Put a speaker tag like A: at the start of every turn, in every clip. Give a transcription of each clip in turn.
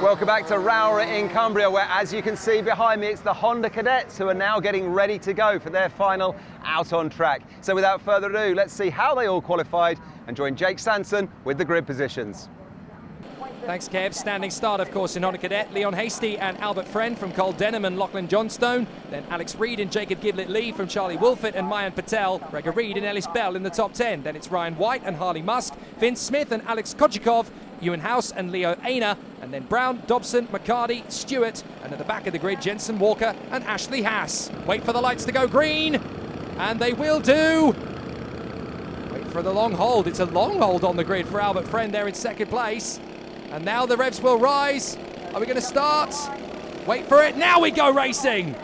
A: Welcome back to Rowrah in Cumbria, where, as you can see behind me, it's the Honda Cadets who are now getting ready to go for their final out on track. So without further ado, let's see how they all qualified and join Jake Sanson with the grid positions.
B: Thanks, Kev. Standing start, of course, in Honda Cadet. Leon Hasty and Albert Friend from Cole Denham and Lachlan Johnstone. Then Alex Reid and Jacob Giblett-Lee from Charlie Wolfett and Mayan Patel. Gregor Reid and Ellis Bell in the top 10. Then it's Ryan White and Harley Musk. Vince Smith and Alex Kochikov. Ewan House and Leo Aina. And then Brown, Dobson, McCarty, Stewart. And at the back of the grid, Jensen Walker and Ashley Haas. Wait for the lights to go green. And they will do. Wait for the long hold. It's a long hold on the grid for Albert Friend there in second place. And now the revs will rise. Are we going to start? Wait for it. Now we go racing.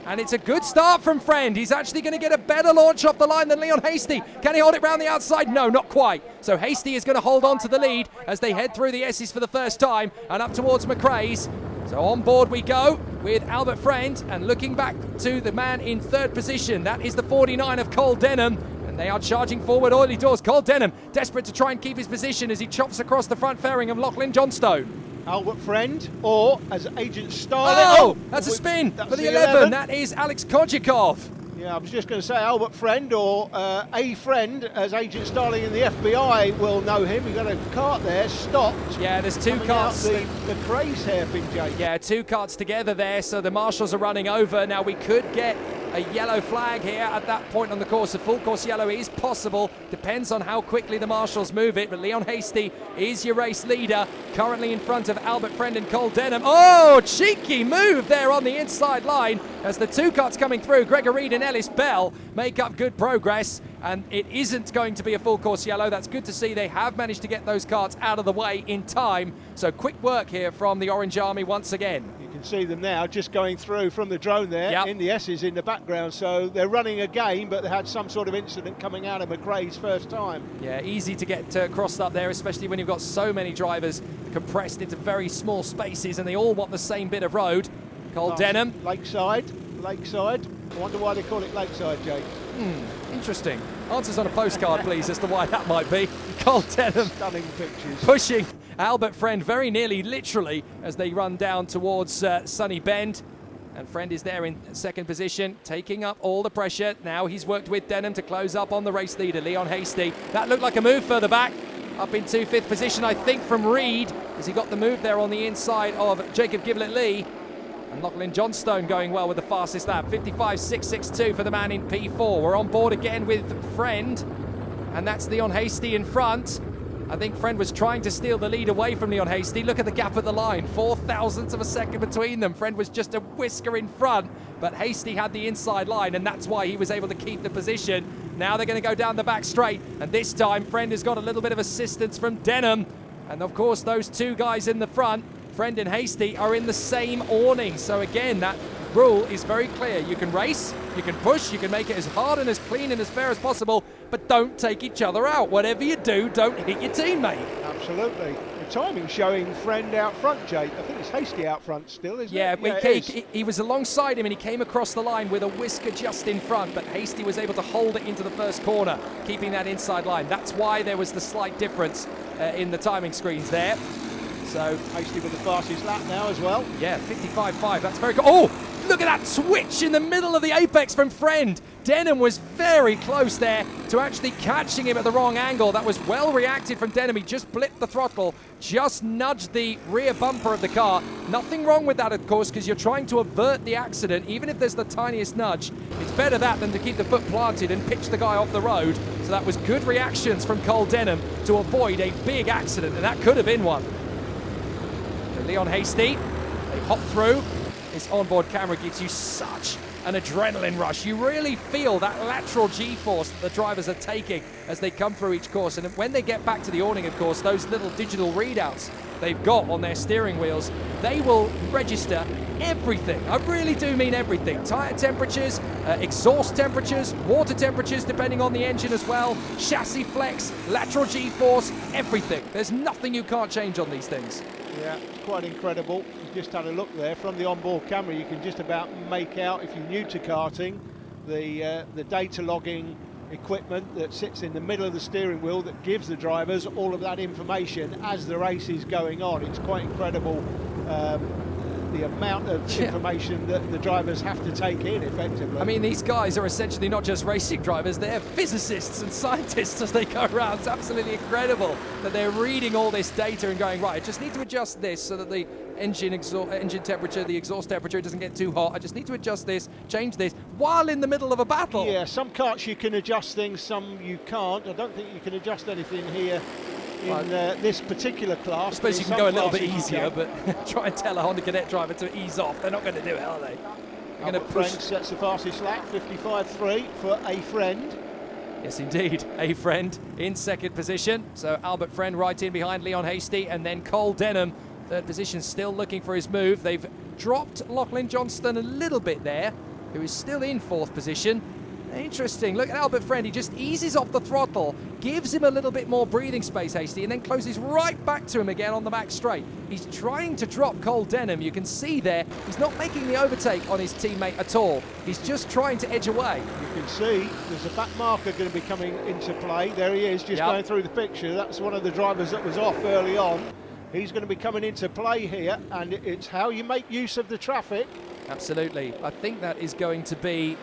B: And it's a good start from Friend. He's actually going to get a better launch off the line than Leon Hasty. Can he hold it round the outside? No, not quite. So Hasty is going to hold on to the lead as they head through the S's for the first time and up towards McRae's. So on board we go with Albert Friend, and looking back to the man in third position. That is the 49 of Cole Denham. They are charging forward early doors. Cole Denham desperate to try and keep his position as he chops across the front fairing of Lachlan Johnstone.
C: Albert Friend, or as Agent Starling.
B: Oh, that's a spin for the 11. That is Alex Kochikov.
C: Yeah, I was just going to say Albert Friend, or A Friend, as Agent Starling in the FBI will know him. We've got a cart there, stopped.
B: Yeah, there's two carts.
C: The Craze hairpin, Jake.
B: Yeah, two carts together there, so the marshals are running over. Now we could get a yellow flag here at that point on the course. A full course yellow is possible. Depends on how quickly the marshals move it. But Leon Hasty is your race leader, currently in front of Albert Friend and Cole Denham. Oh, cheeky move there on the inside line as the two carts coming through. Gregor Reid and Ellis Bell make up good progress. And it isn't going to be a full course yellow. That's good to see. They have managed to get those carts out of the way in time. So quick work here from the Orange Army once again.
C: You can see them now just going through from the drone there in the S's in the background. So they're running a game, but they had some sort of incident coming out of McRae's first time.
B: Yeah, easy to get crossed up there, especially when you've got so many drivers compressed into very small spaces and they all want the same bit of road. Cole Denham.
C: Lakeside. I wonder why they call it Lakeside, Jake.
B: Interesting. Answers on a postcard, please, as to why that might be. Cole Denham.
C: Stunning pictures.
B: Pushing Albert Friend very nearly, literally, as they run down towards Sunny Bend. And Friend is there in second position, taking up all the pressure. Now he's worked with Denham to close up on the race leader, Leon Hasty. That looked like a move further back. Up into fifth position, I think, from Reid, as he got the move there on the inside of Jacob Giblett-Lee. And Lachlan Johnstone going well with the fastest lap. 55.662 for the man in P4. We're on board again with Friend. And that's Leon Hasty in front. I think Friend was trying to steal the lead away from Leon Hasty. Look at the gap at the line. 4 thousandths of a second between them. Friend was just a whisker in front. But Hasty had the inside line, and that's why he was able to keep the position. Now they're going to go down the back straight. And this time, Friend has got a little bit of assistance from Denham. And of course, those two guys in the front, Friend and Hasty, are in the same awning. So again, that rule is very clear. You can race, you can push, you can make it as hard and as clean and as fair as possible, but don't take each other out. Whatever you do, don't hit your teammate.
C: Absolutely. The timing showing Friend out front, Jake. I think it's Hasty out front still, isn't it?
B: Yeah, he was alongside him and he came across the line with a whisker just in front, but Hasty was able to hold it into the first corner, keeping that inside line. That's why there was the slight difference in the timing screens there. So
C: Hasty with the fastest lap now as well.
B: Yeah, 55.5. That's very good. Oh, look at that switch in the middle of the apex from Friend. Denham was very close there to actually catching him at the wrong angle. That was well reacted from Denham. He just blipped the throttle, just nudged the rear bumper of the car. Nothing wrong with that, of course, because you're trying to avert the accident. Even if there's the tiniest nudge, it's better that than to keep the foot planted and pitch the guy off the road. So that was good reactions from Cole Denham to avoid a big accident, and that could have been one. Leon Hasty, they hop through. This onboard camera gives you such an adrenaline rush. You really feel that lateral G-force that the drivers are taking as they come through each course. And when they get back to the awning, of course, those little digital readouts they've got on their steering wheels, they will register everything. I really do mean everything. Tire temperatures, exhaust temperatures, water temperatures, depending on the engine as well, chassis flex, lateral G-force, everything. There's nothing you can't change on these things.
C: Yeah, it's quite incredible. You just had a look there from the onboard camera. You can just about make out, if you're new to karting, the data logging equipment that sits in the middle of the steering wheel that gives the drivers all of that information as the race is going on. It's quite incredible the amount of information that the drivers have to take in effectively.
B: I mean, these guys are essentially not just racing drivers, they're physicists and scientists as they go around. It's absolutely incredible that they're reading all this data and going, right, I just need to adjust this so that the engine temperature, the exhaust temperature doesn't get too hot. I just need to adjust this, change this, while in the middle of a battle.
C: Yeah, some karts you can adjust things, some you can't. I don't think you can adjust anything here in this particular class.
B: I suppose you can go a little bit easier, but try and tell a Honda Cadet driver to ease off. They're not going to do it, are they? They're going to push.
C: Friend sets the fastest lap, 55.3 for a friend.
B: Yes, indeed, a friend in second position. So Albert Friend right in behind Leon Hasty, and then Cole Denham, third position, still looking for his move. They've dropped Lachlan Johnston a little bit there, who is still in fourth position. Interesting. Look at Albert Friend. He just eases off the throttle, gives him a little bit more breathing space, Hasty, and then closes right back to him again on the back straight. He's trying to drop Cole Denham. You can see there, he's not making the overtake on his teammate at all. He's just trying to edge away.
C: You can see there's a back marker going to be coming into play. There he is, just going through the picture. That's one of the drivers that was off early on. He's going to be coming into play here, and it's how you make use of the traffic.
B: Absolutely. I think that is going to be...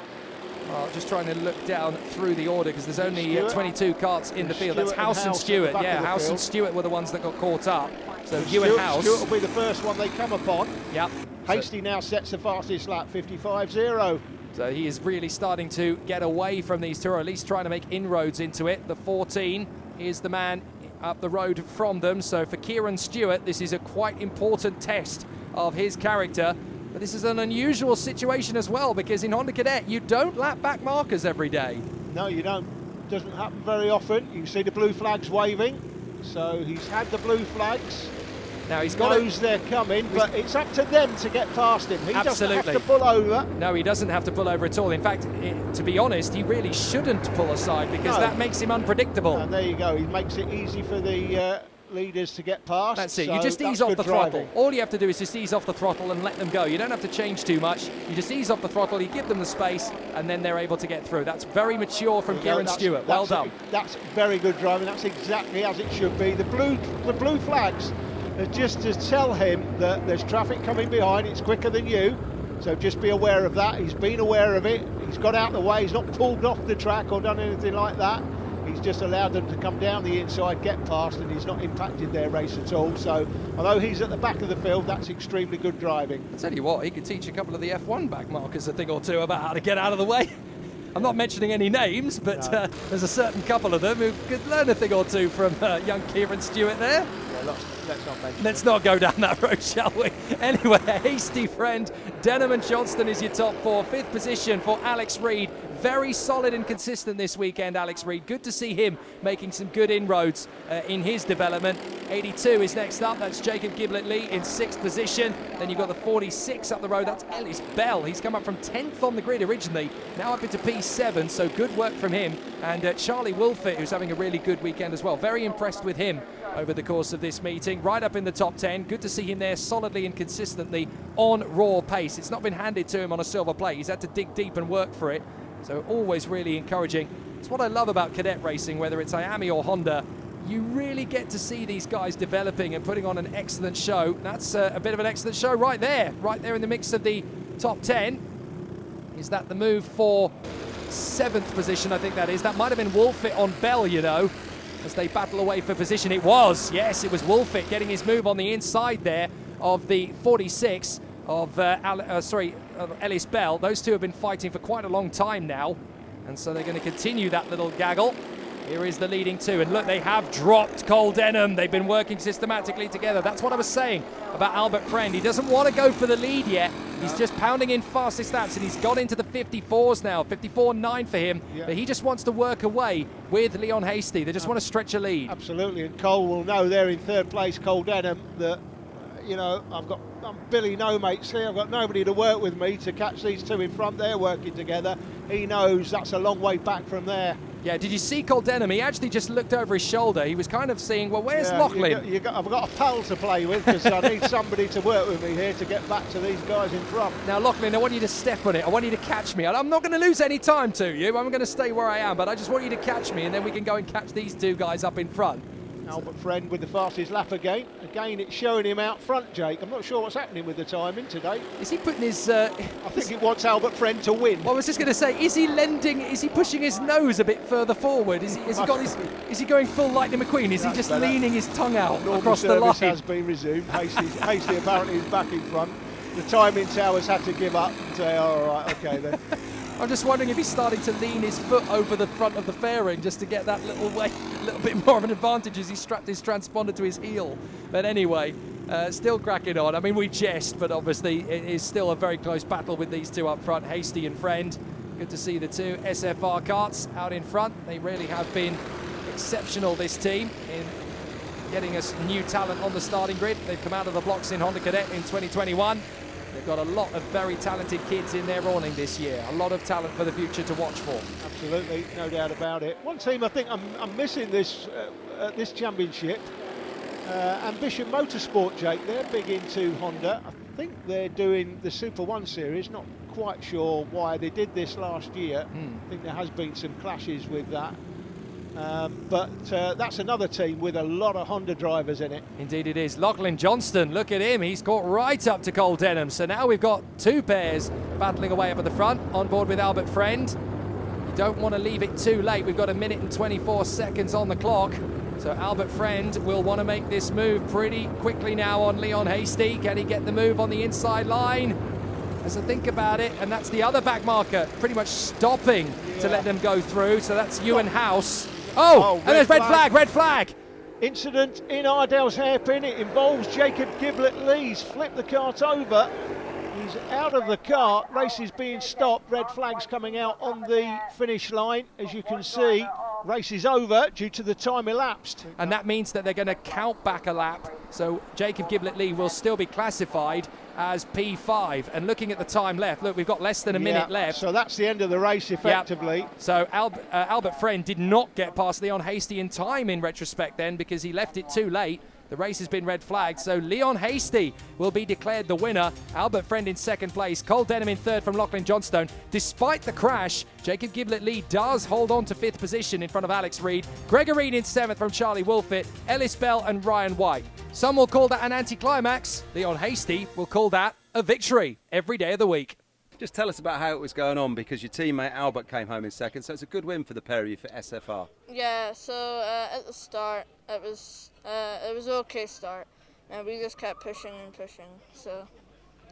B: just trying to look down through the order because there's only 22 karts in the field. That's House and Stewart. Yeah, House and Stewart were the ones that got caught up. So you and House.
C: Stewart will be the first one they come upon.
B: Yep.
C: Hasty now sets the fastest lap, 55.0.
B: So he is really starting to get away from these two, or at least trying to make inroads into it. The 14 is the man up the road from them. So for Kieran Stewart, this is a quite important test of his character. But this is an unusual situation as well, because in Honda Cadet, you don't lap back markers every day.
C: No, you don't. Doesn't happen very often. You can see the blue flags waving. So he's had the blue flags.
B: Now
C: he knows they're coming, but it's up to them to get past him. He doesn't have to pull over.
B: No, he doesn't have to pull over at all. In fact, to be honest, he really shouldn't pull aside because that makes him unpredictable.
C: And there you go. He makes it easy for the leaders to get past.
B: That's it. You just ease off the throttle. All you have to do is just ease off the throttle and let them go. You don't have to change too much. You just ease off the throttle, you give them the space, and then they're able to get through. That's very mature from Kieran Stewart. Well done.
C: That's very good driving. That's exactly as it should be. The blue flags are just to tell him that there's traffic coming behind. It's quicker than you. So just be aware of that. He's been aware of it. He's got out of the way. He's not pulled off the track or done anything like that. He's just allowed them to come down the inside, get past, and he's not impacted their race at all. So, although he's at the back of the field, that's extremely good driving.
B: I'll tell you what, he could teach a couple of the F1 back markers a thing or two about how to get out of the way. I'm not mentioning any names, but there's a certain couple of them who could learn a thing or two from young Kieran Stewart there.
C: Yeah,
B: let's not go down that road, shall we? Anyway, a hasty friend. Denham and Johnston is your top four. Fifth position for Alex Reid. Very solid and consistent this weekend, Alex Reid. Good to see him making some good inroads in his development. 82 is next up. That's Jacob Giblett-Lee in sixth position. Then you've got the 46 up the road. That's Ellis Bell. He's come up from 10th on the grid originally, now up into P7, so good work from him. And Charlie Wolfett, who's having a really good weekend as well. Very impressed with him over the course of this meeting. Right up in the top 10. Good to see him there solidly and consistently on raw pace. It's not been handed to him on a silver plate. He's had to dig deep and work for it. So always really encouraging. It's what I love about cadet racing, whether it's Miami or Honda. You really get to see these guys developing and putting on an excellent show. That's a bit of an excellent show right there in the mix of the top 10. Is that the move for 7th position? I think that is. That might have been Wolfett on Bell, you know, as they battle away for position. It was, yes, it was Wolfett getting his move on the inside there of the 46 of Ellis Bell. Those two have been fighting for quite a long time now, and so they're going to continue that little gaggle. Here is the leading two, and look, they have dropped Cole Denham. They've been working systematically together. That's what I was saying about Albert Friend. He doesn't want to go for the lead yet. He's just pounding in fastest laps, and he's got into the 54s now. 54.9 for him, but he just wants to work away with Leon Hasty. They just want to stretch a lead.
C: Absolutely, and Cole will know there in third place, Cole Denham, that, you know, I'm Billy no mates here. I've got nobody to work with me to catch these two in front. They're working together. He knows that's a long way back from there.
B: Yeah, did you see Cole Denham? He actually just looked over his shoulder. He was kind of seeing, well, where's Lachlan?
C: I've got a pal to play with because I need somebody to work with me here to get back to these guys in front.
B: Now, Lachlan, I want you to step on it. I want you to catch me. I'm not going to lose any time to you. I'm going to stay where I am, but I just want you to catch me, and then we can go and catch these two guys up in front.
C: Albert Friend with the fastest lap again. Again, it's showing him out front, Jake. I'm not sure what's happening with the timing today.
B: Is he putting his...
C: I think it wants Albert Friend to win.
B: Well, I was just going to say, is he pushing his nose a bit further forward? Is he going full Lightning McQueen? Is he just leaning his tongue out across the line?
C: Normal service has been resumed. Hasty apparently is back in front. The timing towers had to give up and say, all right, okay then.
B: I'm just wondering if he's starting to lean his foot over the front of the fairing just to get that little bit more of an advantage as he strapped his transponder to his heel. But anyway, still cracking on. I mean, we jest, but obviously it is still a very close battle with these two up front, Hasty and Friend. Good to see the two SFR karts out in front. They really have been exceptional, this team, in getting us new talent on the starting grid. They've come out of the blocks in Honda Cadet in 2021. They've got a lot of very talented kids in their awning this year. A lot of talent for the future to watch for.
C: Absolutely, no doubt about it. One team I think I'm missing this championship, Ambition Motorsport, Jake. They're big into Honda. I think they're doing the Super 1 series. Not quite sure why they did this last year. I think there has been some clashes with that. But that's another team with a lot of Honda drivers in it.
B: Indeed it is. Lachlan Johnston, look at him. He's caught right up to Cole Denham. So now we've got two pairs battling away up at the front, on board with Albert Friend. You don't want to leave it too late. We've got 1 minute and 24 seconds on the clock. So Albert Friend will want to make this move pretty quickly now on Leon Hasty. Can he get the move on the inside line? As I think about it, and that's the other back marker pretty much stopping to let them go through. So that's Ewan House. Oh, and there's red flag.
C: Incident in Ardell's hairpin. It involves Jacob Giblett-Lee. He's flipped the kart over. He's out of the kart. Race is being stopped. Red flags coming out on the finish line. As you can see, race is over due to the time elapsed.
B: And that means that they're going to count back a lap. So Jacob Giblett-Lee will still be classified as P5. And looking at the time left, look, we've got less than a minute left.
C: So that's the end of the race, effectively.
B: Yep. So Albert Friend did not get past Leon Hasty in time in retrospect then, because he left it too late. The race has been red flagged, so Leon Hasty will be declared the winner. Albert Friend in second place, Cole Denham in third from Lachlan Johnstone. Despite the crash, Jacob Giblett-Lee does hold on to fifth position in front of Alex Reid. Gregor Reid in seventh from Charlie Wolfett, Ellis Bell and Ryan White. Some will call that an anticlimax. Leon Hasty will call that a victory every day of the week.
A: Just tell us about how it was going on, because your teammate Albert came home in second, so it's a good win for the pair of you for SFR.
D: Yeah, so at the start it was an okay start, and we just kept pushing and pushing, so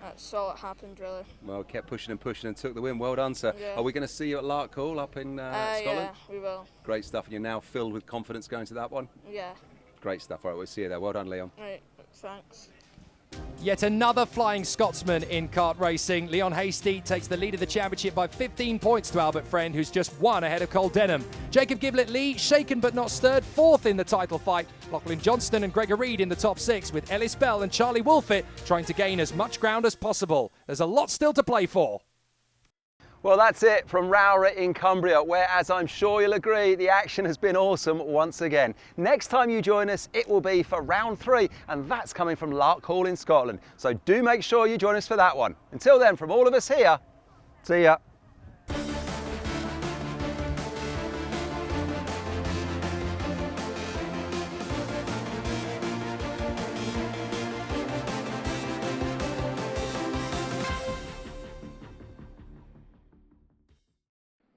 D: that's all that happened really.
A: Well, kept pushing and took the win. Well done, sir.
D: Yeah.
A: Are we going to see you at Larkhall up in Scotland?
D: Yeah, we will.
A: Great stuff, and you're now filled with confidence going to that one?
D: Yeah.
A: Great stuff. All right, we'll see you there. Well done, Leon.
D: Right, thanks.
B: Yet another flying Scotsman in kart racing. Leon Hasty takes the lead of the championship by 15 points to Albert Friend, who's just one ahead of Cole Denham. Jacob Giblett-Lee, shaken but not stirred, fourth in the title fight. Lachlan Johnston and Gregor Reid in the top six, with Ellis Bell and Charlie Wolfett trying to gain as much ground as possible. There's a lot still to play for.
A: Well, that's it from Rowrah in Cumbria, where, as I'm sure you'll agree, the action has been awesome once again. Next time you join us, it will be for round 3, and that's coming from Larkhall in Scotland. So do make sure you join us for that one. Until then, from all of us here, see ya.